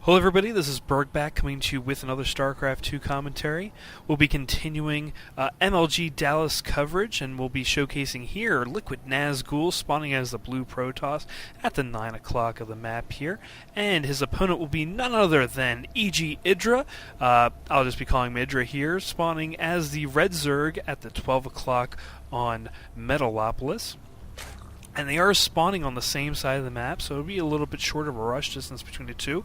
Hello everybody, this is Burgback coming to you with another Starcraft 2 commentary. We'll be continuing MLG Dallas coverage, and we'll be showcasing here Liquid Nazgul spawning as the blue Protoss at the 9 o'clock of the map here. And his opponent will be none other than IdrA. I'll just be calling him IdrA here, spawning as the red Zerg at the 12 o'clock on Metalopolis. And they are spawning on the same side of the map, so it'll be a little bit shorter of a rush distance between the two.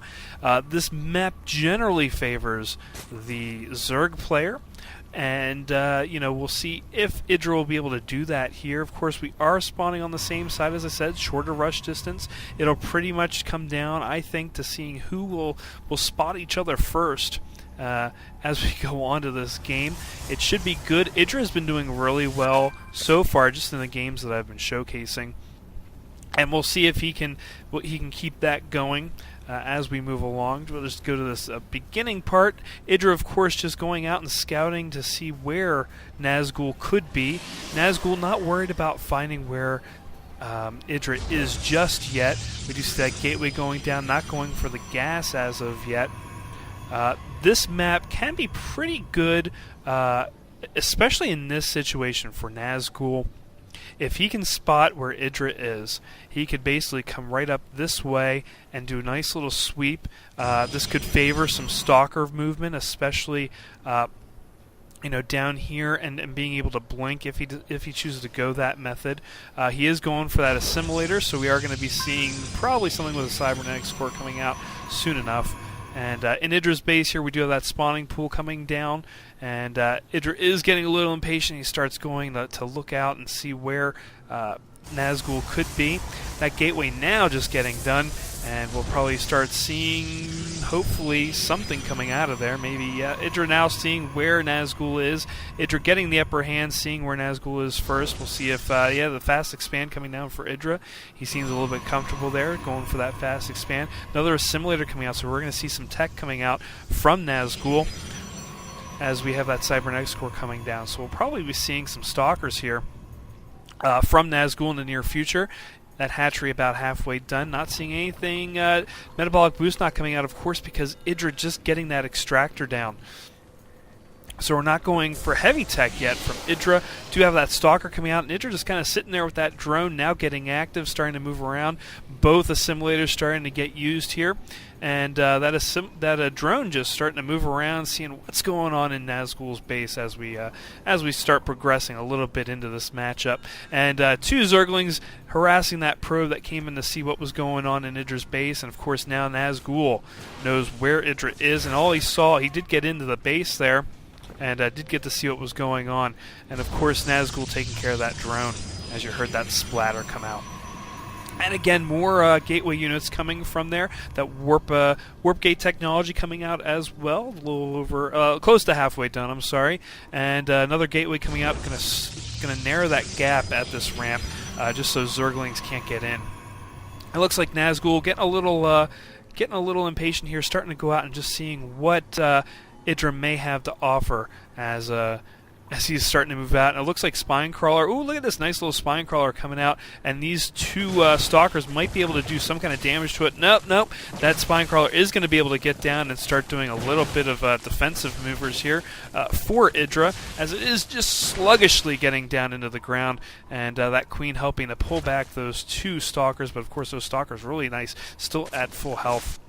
This map generally favors the Zerg player, and we'll see if IdrA will be able to do that here. Of course, we are spawning on the same side, as I said, shorter rush distance. It'll pretty much come down, I think, to seeing who will spot each other first. As we go on to this game. It should be good. IdrA has been doing really well so far, just in the games that I've been showcasing, and we'll see if he can keep that going as we move along. We'll just go to this beginning part. IdrA, of course, just going out and scouting to see where Nazgul could be. Nazgul not worried about finding where IdrA is just yet. We do see that gateway going down, not going for the gas as of yet. This map can be pretty good, especially in this situation for Nazgul. If he can spot where IdrA is, he could basically come right up this way and do a nice little sweep. This could favor some stalker movement, especially down here, and being able to blink if he chooses to go that method. He is going for that assimilator, so we are going to be seeing probably something with a cybernetics core coming out soon enough. And in IdrA's base here, we do have that spawning pool coming down, and IdrA is getting a little impatient. He starts going to look out and see where Nazgul could be. That gateway now just getting done, and we'll probably start seeing, hopefully, something coming out of there. Maybe IdrA now seeing where Nazgul is. IdrA getting the upper hand, seeing where Nazgul is first. We'll see if, the fast expand coming down for IdrA. He seems a little bit comfortable there, going for that fast expand. Another assimilator coming out, so we're going to see some tech coming out from Nazgul as we have that cybernetics core coming down. So we'll probably be seeing some stalkers here from Nazgul in the near future. That hatchery about halfway done. Not seeing anything. Metabolic boost not coming out, of course, because IdrA just getting that extractor down. So we're not going for heavy tech yet from IdrA. Do have that stalker coming out, and IdrA just kind of sitting there with that drone now getting active, starting to move around. Both assimilators starting to get used here, and that drone just starting to move around, seeing what's going on in Nazgul's base as we start progressing a little bit into this matchup. And two Zerglings harassing that probe that came in to see what was going on in IdrA's base, and of course now Nazgul knows where IdrA is, and all he saw, he did get into the base there, and did get to see what was going on. And of course Nazgul taking care of that drone, as you heard that splatter come out. And again, more gateway units coming from there. That warp gate technology coming out as well. A little over, close to halfway done, I'm sorry. And another gateway coming out, going to narrow that gap at this ramp, just so Zerglings can't get in. It looks like Nazgul getting a little impatient here, starting to go out and just seeing what IdrA may have to offer as he's starting to move out. And it looks like Spine Crawler. Ooh, look at this nice little Spine Crawler coming out. And these two Stalkers might be able to do some kind of damage to it. Nope. That Spine Crawler is going to be able to get down and start doing a little bit of defensive maneuvers here for IdrA, as it is just sluggishly getting down into the ground. And that Queen helping to pull back those two Stalkers. But of course, those Stalkers really nice, still at full health.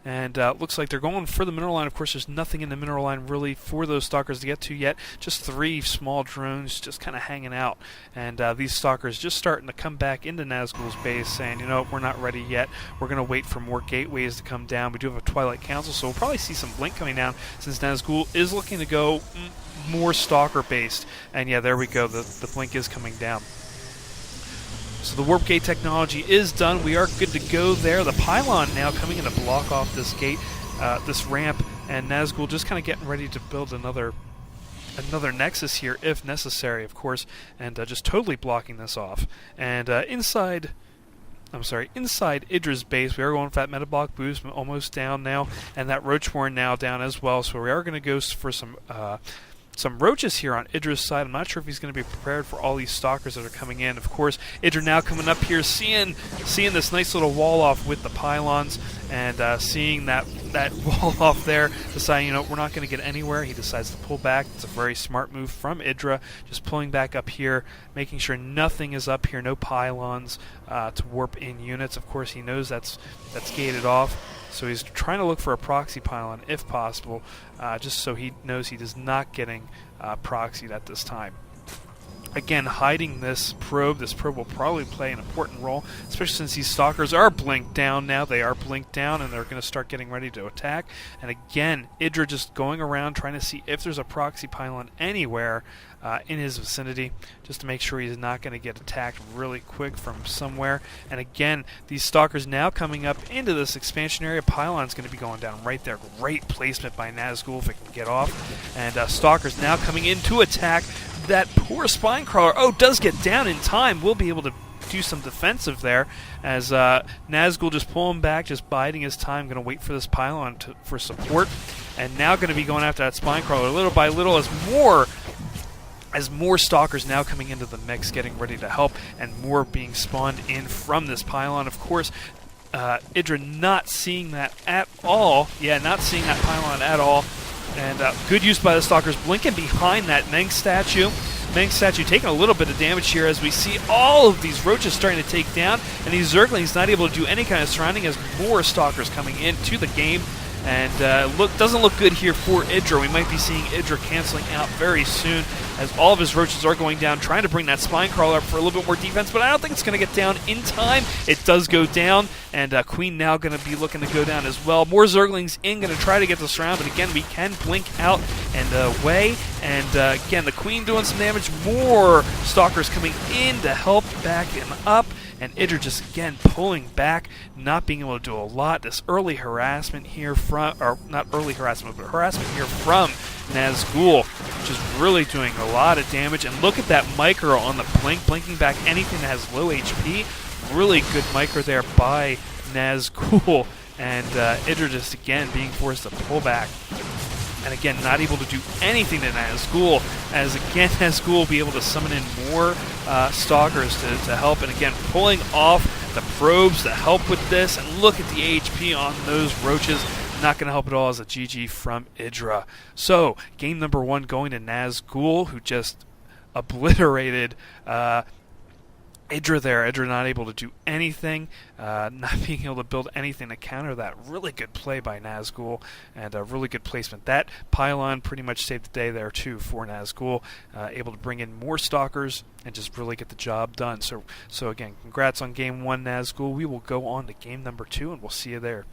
And looks like they're going for the mineral line. Of course, there's nothing in the mineral line really for those stalkers to get to yet. Just three small drones just kind of hanging out. And these stalkers just starting to come back into Nazgul's base, saying, we're not ready yet. We're going to wait for more gateways to come down. We do have a Twilight Council, so we'll probably see some blink coming down, since Nazgul is looking to go more stalker-based. And yeah, there we go. The blink is coming down. So the warp gate technology is done. We are good to go there. The pylon now coming in to block off this gate, this ramp, and Nazgul just kind of getting ready to build another nexus here if necessary, of course, and just totally blocking this off. And inside IdrA's base, we are going for that metabolic boost, almost down now, and that Roachborn now down as well. So we are going to go for some some roaches here on IdrA's side. I'm not sure if he's going to be prepared for all these stalkers that are coming in. Of course, IdrA now coming up here, seeing this nice little wall off with the pylons, and seeing that wall off there, deciding, we're not going to get anywhere. He decides to pull back. It's a very smart move from IdrA, just pulling back up here, making sure nothing is up here, no pylons to warp in units. Of course, he knows that's gated off. So he's trying to look for a proxy pylon if possible, just so he knows he is not getting proxied at this time. Again, hiding this probe. This probe will probably play an important role, especially since these stalkers are blinked down now. They are blinked down, and they're going to start getting ready to attack. And again, IdrA just going around trying to see if there's a proxy pylon anywhere in his vicinity, just to make sure he's not going to get attacked really quick from somewhere. And again, these stalkers now coming up into this expansion area. Pylon's going to be going down right there. Great placement by Nazgul if it can get off. And stalkers now coming in to attack. That poor spine crawler, does get down in time. We'll be able to do some defensive there, as Nazgul just pulling back, just biding his time, going to wait for this pylon for support, and now going to be going after that spine crawler little by little as more stalkers now coming into the mix, getting ready to help, and more being spawned in from this pylon. Of course, IdrA not seeing that at all. Yeah, not seeing that pylon at all. And good use by the stalkers, blinking behind that Meng statue. Meng statue taking a little bit of damage here as we see all of these roaches starting to take down, and these Zerglings not able to do any kind of surrounding as more stalkers coming into the game. And doesn't look good here for IdrA. We might be seeing IdrA canceling out very soon, as all of his roaches are going down, trying to bring that spine crawler up for a little bit more defense, but I don't think it's going to get down in time. It does go down, and Queen now going to be looking to go down as well. More Zerglings in, going to try to get this round, but again, we can blink out and away. And again, the Queen doing some damage. More stalkers coming in to help back him up. And IdrA just again pulling back, not being able to do a lot. This early harassment here from, or not early harassment, but harassment here from Nazgul, which is really doing a lot of damage. And look at that micro on the blink, blinking back anything that has low HP. Really good micro there by Nazgul. And IdrA just again being forced to pull back. And again, not able to do anything to Nazgul, as again Nazgul will be able to summon in more stalkers to help, and again pulling off the probes to help with this. And look at the HP on those roaches, not going to help at all as a GG from IdrA. So game number 1 going to Nazgul, who just obliterated IdrA there. IdrA not able to do anything, not being able to build anything to counter that. Really good play by Nazgul, and a really good placement. That pylon pretty much saved the day there too for Nazgul, able to bring in more stalkers and just really get the job done. So again, congrats on game 1, Nazgul. We will go on to game number 2, and we'll see you there.